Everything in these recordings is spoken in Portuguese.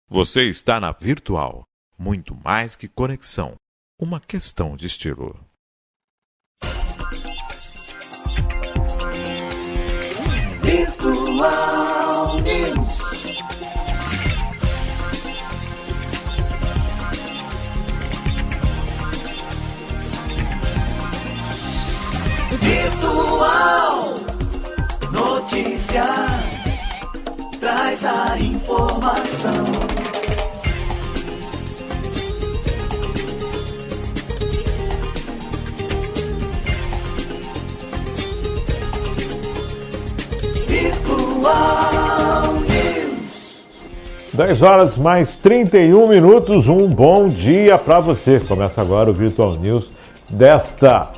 Você está na Virtual. Muito mais que conexão. Uma questão de estilo. Virtual News. Virtual Notícias. Traz a informação. Virtual News. 10 horas mais 31 minutos, um bom dia para você. Começa agora o Virtual News desta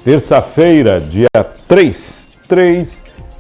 terça-feira, dia 3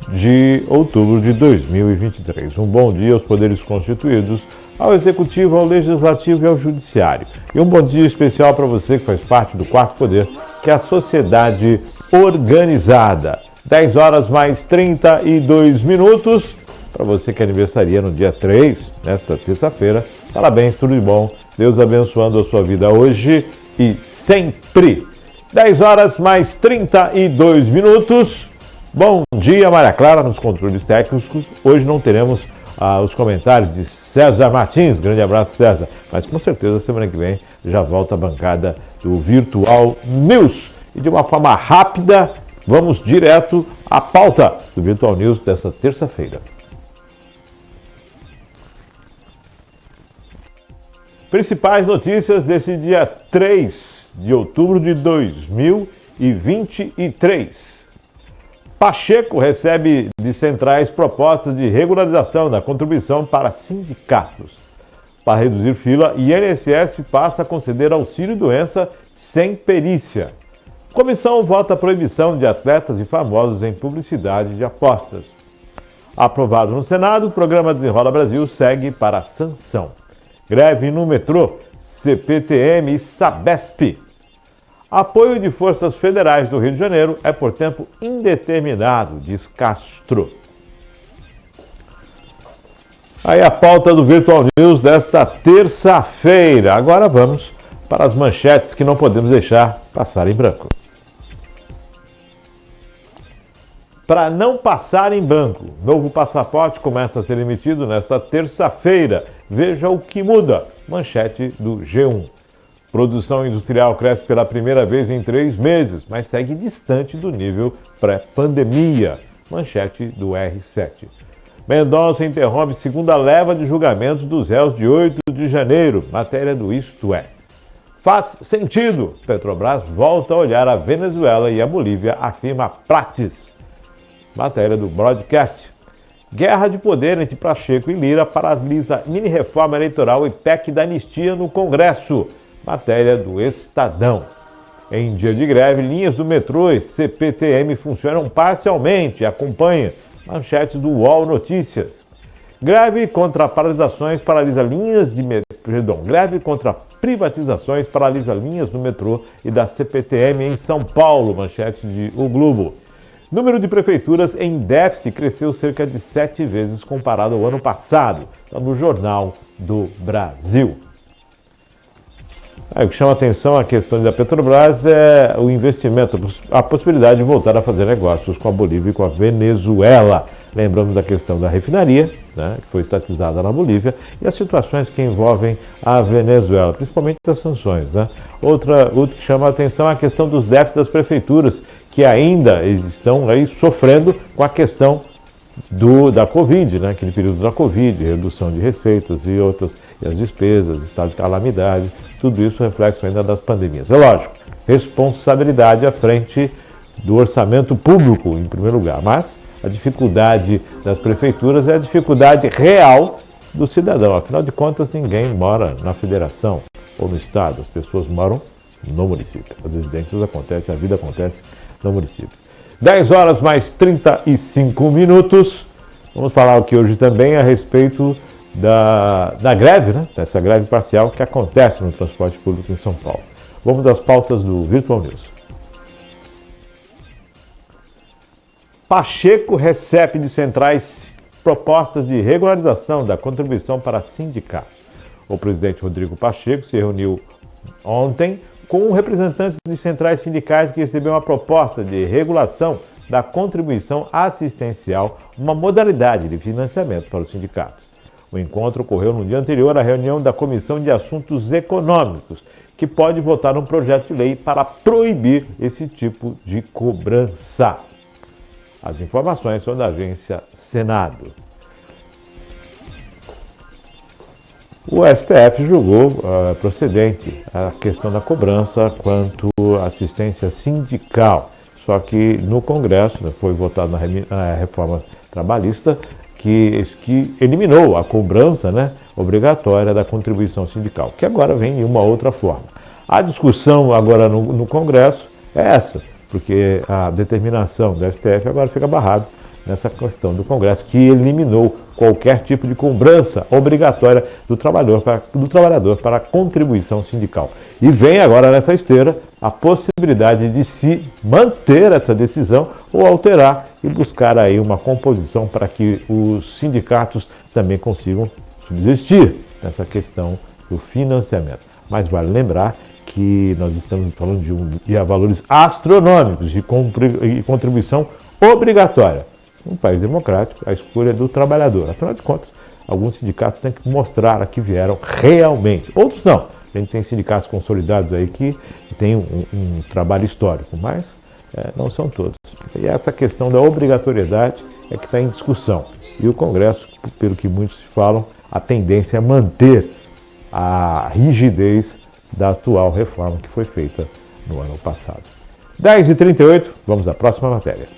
de outubro de 2023. Um bom dia aos poderes constituídos, ao Executivo, ao Legislativo e ao Judiciário. E um bom dia especial para você que faz parte do quarto poder, que é a sociedade organizada. 10 horas mais 32 minutos. Para você que aniversaria no dia 3, nesta terça-feira, parabéns, tudo de bom. Deus abençoando a sua vida hoje e sempre. 10 horas mais 32 minutos. Bom dia, Maria Clara, nos controles técnicos. Hoje não teremos os comentários de César Martins. Grande abraço, César. Mas com certeza, semana que vem, já volta a bancada do Virtual News. E de uma forma rápida, vamos direto à pauta do Virtual News desta terça-feira. Principais notícias desse dia 3 de outubro de 2023. Pacheco recebe de centrais propostas de regularização da contribuição para sindicatos. Para reduzir fila, INSS passa a conceder auxílio-doença sem perícia. Comissão vota a proibição de atletas e famosos em publicidade de apostas. Aprovado no Senado, o programa Desenrola Brasil segue para a sanção. Greve no metrô, CPTM e Sabesp. Apoio de forças federais do Rio de Janeiro é por tempo indeterminado, diz Castro. Aí a pauta do Virtual News desta terça-feira. Agora vamos para as manchetes que não podemos deixar passar em branco. Para não passar em branco, novo passaporte começa a ser emitido nesta terça-feira. Veja o que muda. Manchete do G1. Produção industrial cresce pela primeira vez em 3 meses, mas segue distante do nível pré-pandemia. Manchete do R7. Mendonça interrompe segunda leva de julgamentos dos réus de 8 de janeiro. Matéria do Isto É. Faz sentido. Petrobras volta a olhar a Venezuela e a Bolívia, afirma Prates. Matéria do Broadcast. Guerra de poder entre Pacheco e Lira paralisa mini-reforma eleitoral e PEC da anistia no Congresso. Matéria do Estadão. Em dia de greve, linhas do metrô e CPTM funcionam parcialmente. Acompanhe. Manchete do UOL Notícias. Greve contra privatizações paralisa linhas do metrô e da CPTM em São Paulo. Manchete de O Globo. Número de prefeituras em déficit cresceu cerca de 7 vezes comparado ao ano passado. Está no Jornal do Brasil. O que chama atenção a questão da Petrobras é o investimento, a possibilidade de voltar a fazer negócios com a Bolívia e com a Venezuela. Lembramos da questão da refinaria, né, que foi estatizada na Bolívia, e as situações que envolvem a Venezuela, principalmente as sanções. Né? Outro que chama a atenção é a questão dos déficits das prefeituras, que ainda estão aí sofrendo com a questão da Covid, né? Aquele período da Covid, redução de receitas e outras, e as despesas, estado de calamidade, tudo isso é reflexo ainda das pandemias. É lógico, responsabilidade à frente do orçamento público, em primeiro lugar, mas a dificuldade das prefeituras é a dificuldade real do cidadão. Afinal de contas, ninguém mora na federação ou no estado, as pessoas moram no município. As residências acontecem, a vida acontece no município. 10 horas mais 35 minutos. Vamos falar aqui hoje também a respeito da greve, né? Dessa greve parcial que acontece no transporte público em São Paulo. Vamos às pautas do Virtual News. Pacheco recebe de centrais propostas de regularização da contribuição para sindicatos. O presidente Rodrigo Pacheco se reuniu ontem com representantes de centrais sindicais que receberam uma proposta de regulação da contribuição assistencial, uma modalidade de financiamento para os sindicatos. O encontro ocorreu no dia anterior à reunião da Comissão de Assuntos Econômicos, que pode votar um projeto de lei para proibir esse tipo de cobrança. As informações são da agência Senado. O STF julgou procedente a questão da cobrança quanto à assistência sindical. Só que no Congresso foi votada na reforma trabalhista que eliminou a cobrança, obrigatória da contribuição sindical, que agora vem de uma outra forma. A discussão agora no Congresso é essa, porque a determinação do STF agora fica barrada nessa questão do Congresso, que eliminou qualquer tipo de cobrança obrigatória do trabalhador para a contribuição sindical. E vem agora nessa esteira a possibilidade de se manter essa decisão ou alterar e buscar aí uma composição para que os sindicatos também consigam subsistir nessa questão do financiamento. Mas vale lembrar que nós estamos falando de valores astronômicos de contribuição obrigatória. Um país democrático, a escolha é do trabalhador. Afinal de contas, alguns sindicatos têm que mostrar a que vieram realmente. Outros não. A gente tem sindicatos consolidados aí que têm um trabalho histórico, mas não são todos. E essa questão da obrigatoriedade é que está em discussão. E o Congresso, pelo que muitos falam, a tendência é manter a rigidez da atual reforma que foi feita no ano passado. 10h38, vamos à próxima matéria.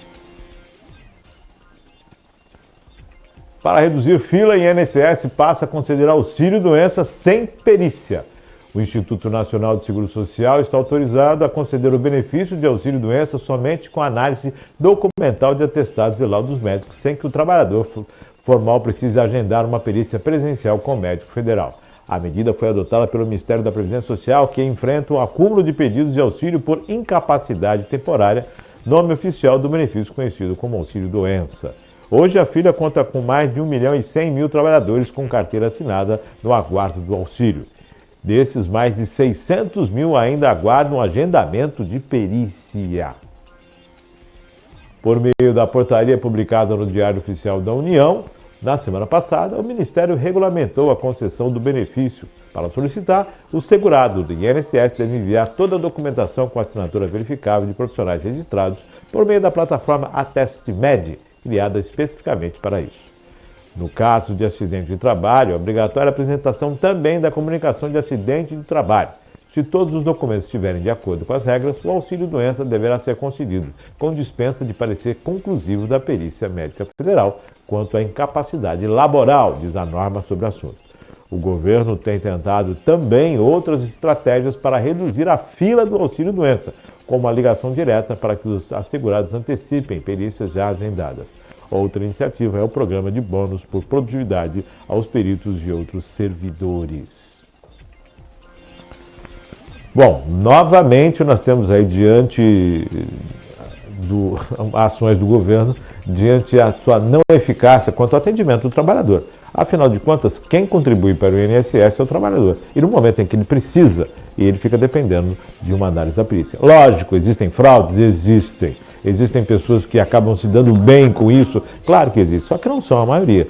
Para reduzir fila, o INSS passa a conceder auxílio-doença sem perícia. O Instituto Nacional de Seguro Social está autorizado a conceder o benefício de auxílio-doença somente com análise documental de atestados e laudos médicos, sem que o trabalhador formal precise agendar uma perícia presencial com o médico federal. A medida foi adotada pelo Ministério da Previdência Social, que enfrenta um acúmulo de pedidos de auxílio por incapacidade temporária, nome oficial do benefício conhecido como auxílio-doença. Hoje, a FILA conta com mais de 1.100.000 trabalhadores com carteira assinada no aguardo do auxílio. Desses, mais de 600 mil ainda aguardam agendamento de perícia. Por meio da portaria publicada no Diário Oficial da União, na semana passada, o Ministério regulamentou a concessão do benefício. Para solicitar, o segurado do INSS deve enviar toda a documentação com assinatura verificável de profissionais registrados por meio da plataforma AtestMed, criada especificamente para isso. No caso de acidente de trabalho, é obrigatória a apresentação também da comunicação de acidente de trabalho. Se todos os documentos estiverem de acordo com as regras, o auxílio-doença deverá ser concedido, com dispensa de parecer conclusivo da perícia médica federal quanto à incapacidade laboral, diz a norma sobre o assunto. O governo tem tentado também outras estratégias para reduzir a fila do auxílio-doença, como a ligação direta para que os assegurados antecipem perícias já agendadas. Outra iniciativa é o programa de bônus por produtividade aos peritos e outros servidores. Bom, novamente nós temos aí diante ações do governo, diante da sua não eficácia quanto ao atendimento do trabalhador. Afinal de contas, quem contribui para o INSS é o trabalhador. E no momento em que ele precisa, ele fica dependendo de uma análise da perícia. Lógico, existem fraudes? Existem. Existem pessoas que acabam se dando bem com isso? Claro que existe, só que não são a maioria.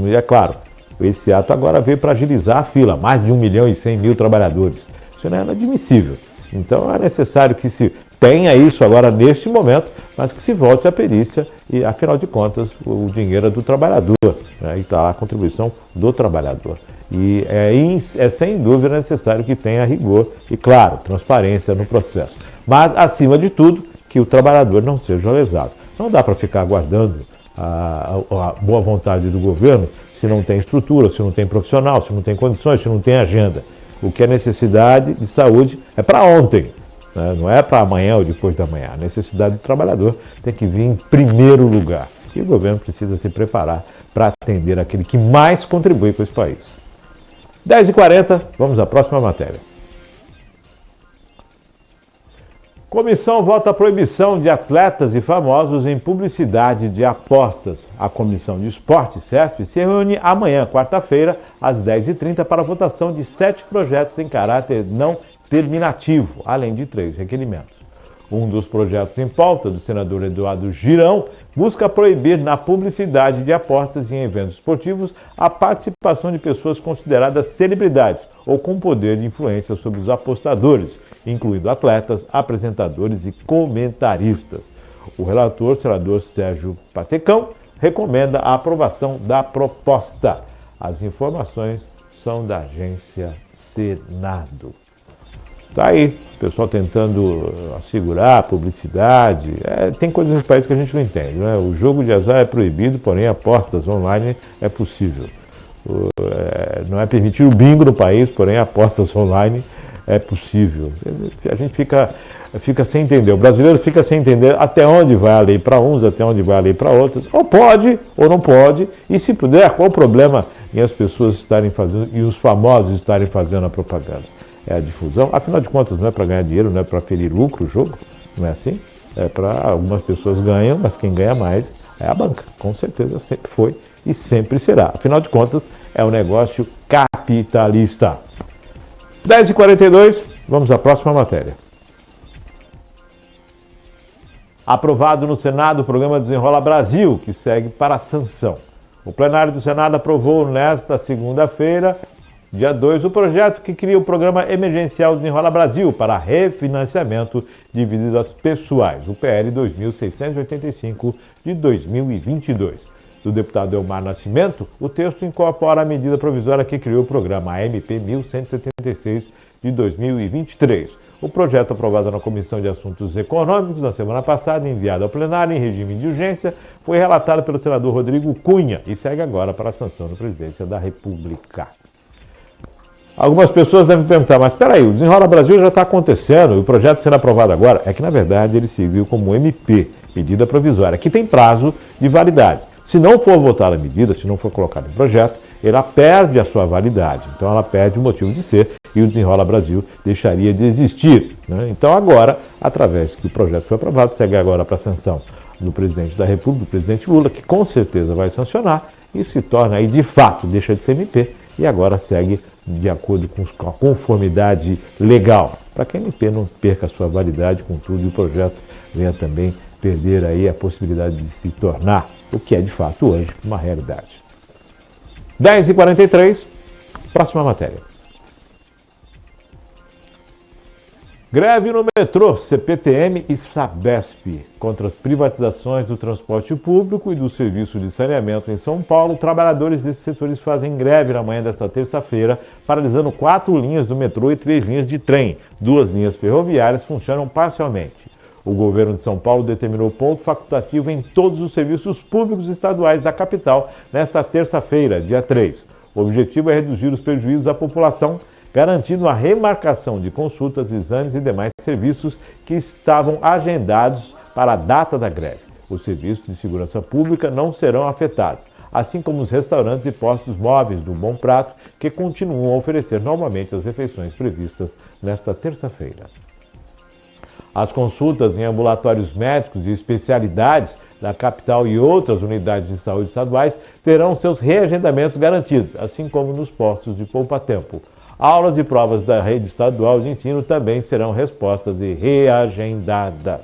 E é claro, esse ato agora veio para agilizar a fila, mais de 1.100.000 trabalhadores. Isso não é inadmissível. Então é necessário que se tenha isso agora neste momento, mas que se volte à perícia e, afinal de contas, o dinheiro é do trabalhador, e está lá a contribuição do trabalhador. E é sem dúvida necessário que tenha rigor e, claro, transparência no processo. Mas, acima de tudo, que o trabalhador não seja lesado. Não dá para ficar aguardando a boa vontade do governo se não tem estrutura, se não tem profissional, se não tem condições, se não tem agenda. O que é necessidade de saúde é para ontem, não é para amanhã ou depois da manhã. A necessidade do trabalhador tem que vir em primeiro lugar. E o governo precisa se preparar para atender aquele que mais contribui com esse país. 10h40, vamos à próxima matéria. Comissão vota a proibição de atletas e famosos em publicidade de apostas. A Comissão de Esporte, CESP, se reúne amanhã, quarta-feira, às 10h30, para a votação de 7 projetos em caráter não terminativo, além de 3 requerimentos. Um dos projetos em pauta do senador Eduardo Girão busca proibir na publicidade de apostas em eventos esportivos a participação de pessoas consideradas celebridades ou com poder de influência sobre os apostadores, incluindo atletas, apresentadores e comentaristas. O relator, senador Sérgio Patecão, recomenda a aprovação da proposta. As informações são da agência Senado. Está aí, o pessoal tentando assegurar a publicidade. Tem coisas nesse país que a gente não entende, né? O jogo de azar é proibido, porém apostas online é possível. Não é permitido o bingo no país, porém apostas online é possível. A gente fica sem entender, o brasileiro fica sem entender até onde vai a lei para uns, até onde vai a lei para outros. Ou pode, ou não pode. E se puder, qual o problema em as pessoas estarem fazendo, e os famosos estarem fazendo a propaganda? É a difusão. Afinal de contas, não é para ganhar dinheiro, não é para ferir lucro o jogo, não é assim? É para algumas pessoas ganham, mas quem ganha mais é a banca. Com certeza sempre foi e sempre será. Afinal de contas, é um negócio capitalista. 10h42, vamos à próxima matéria. Aprovado no Senado o programa Desenrola Brasil, que segue para a sanção. O plenário do Senado aprovou nesta segunda-feira, dia 2, o projeto que cria o programa emergencial Desenrola Brasil para refinanciamento de dívidas pessoais, o PL 2685 de 2022. Do deputado Elmar Nascimento, o texto incorpora a medida provisória que criou o programa AMP 1176 de 2023. O projeto aprovado na Comissão de Assuntos Econômicos na semana passada, enviado ao plenário em regime de urgência, foi relatado pelo senador Rodrigo Cunha e segue agora para a sanção da Presidência da República. Algumas pessoas devem perguntar, mas espera aí, o Desenrola Brasil já está acontecendo e o projeto será aprovado agora? É que, na verdade, ele seguiu como MP, medida provisória, que tem prazo de validade. Se não for votada a medida, se não for colocada em projeto, ela perde a sua validade. Então, ela perde o motivo de ser e o Desenrola Brasil deixaria de existir, né? Então, agora, através que o projeto foi aprovado, segue agora para a sanção do presidente da República, o presidente Lula, que com certeza vai sancionar e se torna aí, de fato, deixa de ser MP e agora segue de acordo com a conformidade legal, para que a MP não perca a sua validade com tudo e o projeto venha também perder aí a possibilidade de se tornar o que é de fato hoje uma realidade. 10h43, próxima matéria. Greve no metrô, CPTM e Sabesp. Contra as privatizações do transporte público e do serviço de saneamento em São Paulo, trabalhadores desses setores fazem greve na manhã desta terça-feira, paralisando 4 linhas do metrô e 3 linhas de trem. 2 linhas ferroviárias funcionam parcialmente. O governo de São Paulo determinou ponto facultativo em todos os serviços públicos estaduais da capital nesta terça-feira, dia 3. O objetivo é reduzir os prejuízos à população, garantindo a remarcação de consultas, exames e demais serviços que estavam agendados para a data da greve. Os serviços de segurança pública não serão afetados, assim como os restaurantes e postos móveis do Bom Prato, que continuam a oferecer normalmente as refeições previstas nesta terça-feira. As consultas em ambulatórios médicos e especialidades da capital e outras unidades de saúde estaduais terão seus reagendamentos garantidos, assim como nos postos de poupa-tempo. Aulas e provas da rede estadual de ensino também serão respostas e reagendadas.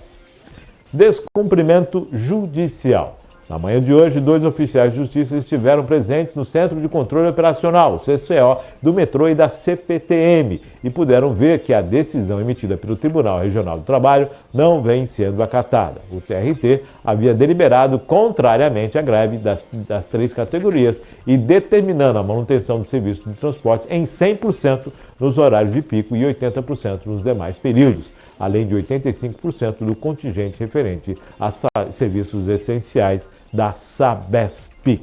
Descumprimento judicial. Na manhã de hoje, 2 oficiais de justiça estiveram presentes no Centro de Controle Operacional, CCO, do metrô e da CPTM e puderam ver que a decisão emitida pelo Tribunal Regional do Trabalho não vem sendo acatada. O TRT havia deliberado contrariamente à greve das 3 categorias e determinando a manutenção do serviço de transporte em 100% nos horários de pico e 80% nos demais períodos, além de 85% do contingente referente a serviços essenciais da Sabesp.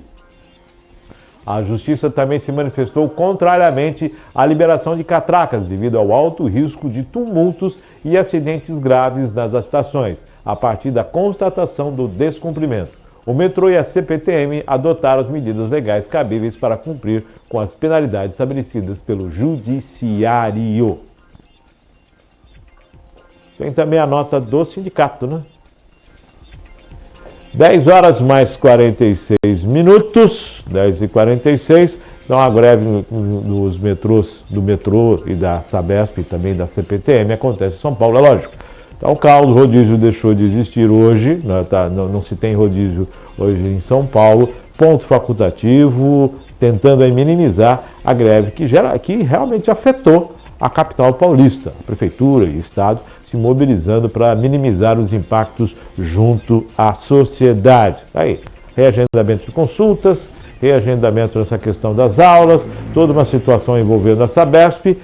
A Justiça também se manifestou contrariamente à liberação de catracas devido ao alto risco de tumultos e acidentes graves nas estações, a partir da constatação do descumprimento. O metrô e a CPTM adotaram as medidas legais cabíveis para cumprir com as penalidades estabelecidas pelo Judiciário. Tem também a nota do sindicato, né? 10 horas mais 46 minutos, 10h46. Então a greve nos metrôs, do metrô e da Sabesp e também da CPTM acontece em São Paulo, é lógico. Então o caos, o rodízio deixou de existir hoje, né, não se tem rodízio hoje em São Paulo, ponto facultativo, tentando aí minimizar a greve que realmente afetou a capital paulista, a prefeitura e o estado se mobilizando para minimizar os impactos junto à sociedade. Aí, reagendamento de consultas, reagendamento nessa questão das aulas, toda uma situação envolvendo a Sabesp,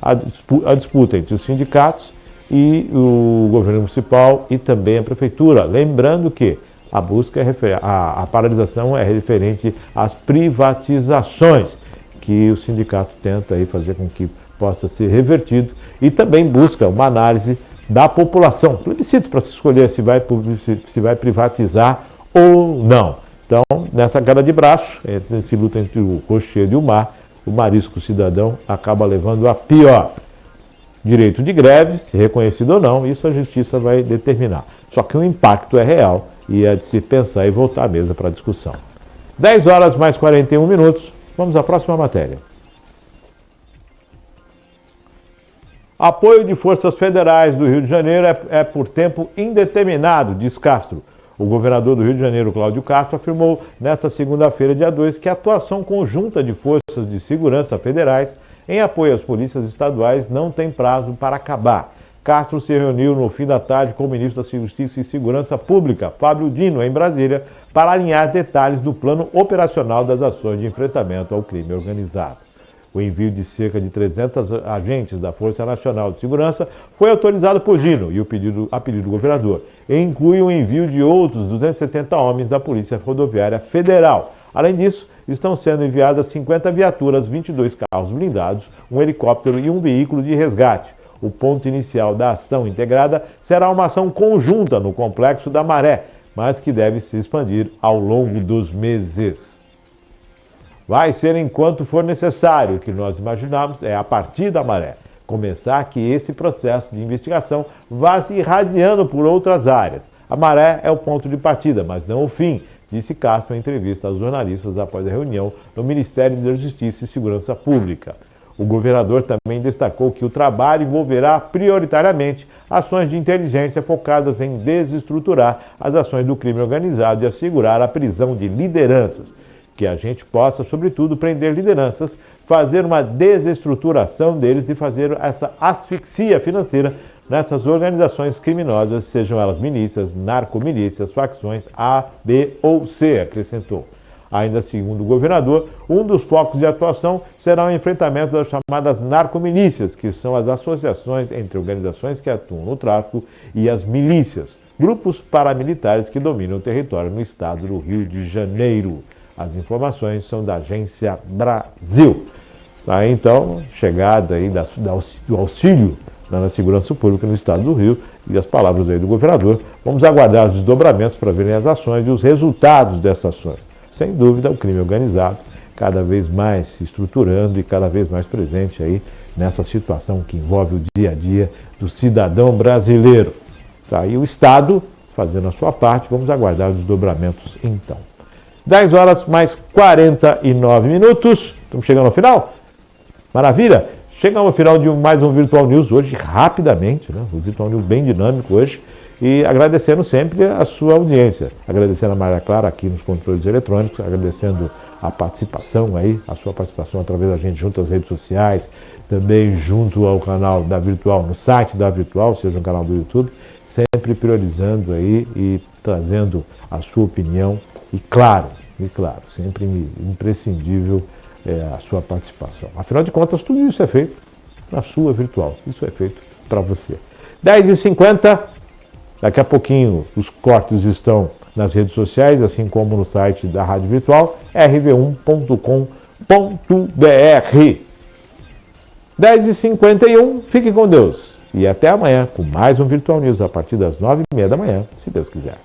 a disputa entre os sindicatos e o governo municipal e também a prefeitura. Lembrando que a busca a paralisação é referente às privatizações que o sindicato tenta aí fazer com que possa ser revertido e também busca uma análise da população, plebiscito para se escolher se vai privatizar ou não. Então, nessa queda de braço, nessa luta entre o Rochedo e o Mar, o Marisco Cidadão acaba levando a pior. Direito de greve, se reconhecido ou não, isso a justiça vai determinar. Só que o impacto é real e é de se pensar e voltar à mesa para a discussão. 10 horas mais 41 minutos, vamos à próxima matéria. Apoio de forças federais do Rio de Janeiro é por tempo indeterminado, diz Castro. O governador do Rio de Janeiro, Cláudio Castro, afirmou nesta segunda-feira, dia 2, que a atuação conjunta de forças de segurança federais em apoio às polícias estaduais não tem prazo para acabar. Castro se reuniu no fim da tarde com o ministro da Justiça e Segurança Pública, Fábio Dino, em Brasília, para alinhar detalhes do plano operacional das ações de enfrentamento ao crime organizado. O envio de cerca de 300 agentes da Força Nacional de Segurança foi autorizado por Dino e a pedido do governador. E inclui o envio de outros 270 homens da Polícia Rodoviária Federal. Além disso, estão sendo enviadas 50 viaturas, 22 carros blindados, um helicóptero e um veículo de resgate. O ponto inicial da ação integrada será uma ação conjunta no Complexo da Maré, mas que deve se expandir ao longo dos meses. Vai ser enquanto for necessário. O que nós imaginamos é, a partir da Maré, começar que esse processo de investigação vá se irradiando por outras áreas. A Maré é o ponto de partida, mas não o fim, disse Castro em entrevista aos jornalistas após a reunião no Ministério da Justiça e Segurança Pública. O governador também destacou que o trabalho envolverá prioritariamente ações de inteligência focadas em desestruturar as ações do crime organizado e assegurar a prisão de lideranças. Que a gente possa, sobretudo, prender lideranças, fazer uma desestruturação deles e fazer essa asfixia financeira nessas organizações criminosas, sejam elas milícias, narcomilícias, facções A, B ou C, acrescentou. Ainda segundo o governador, um dos focos de atuação será o enfrentamento das chamadas narcomilícias, que são as associações entre organizações que atuam no tráfico e as milícias, grupos paramilitares que dominam o território no estado do Rio de Janeiro. As informações são da Agência Brasil. Aí, então, chegada aí do auxílio na segurança pública no estado do Rio e as palavras aí do governador. Vamos aguardar os desdobramentos para verem as ações e os resultados dessas ações. Sem dúvida, o crime organizado cada vez mais se estruturando e cada vez mais presente aí nessa situação que envolve o dia a dia do cidadão brasileiro. Tá aí o Estado fazendo a sua parte, vamos aguardar os desdobramentos então. 10 horas mais 49 minutos. Estamos chegando ao final? Maravilha! Chegamos ao final de mais um Virtual News hoje, rapidamente, né? O Virtual News bem dinâmico hoje. E agradecendo sempre a sua audiência. Agradecendo a Maria Clara aqui nos controles eletrônicos, agradecendo a participação aí, a sua participação através da gente junto às redes sociais, também junto ao canal da Virtual, no site da Virtual, seja no canal do YouTube, sempre priorizando aí e trazendo a sua opinião e claro, sempre imprescindível a sua participação. Afinal de contas, tudo isso é feito na sua Virtual, isso é feito para você. 10h50, daqui a pouquinho os cortes estão nas redes sociais, assim como no site da Rádio Virtual, rv1.com.br. 10h51, fique com Deus e até amanhã com mais um Virtual News a partir das 9h30 da manhã, se Deus quiser.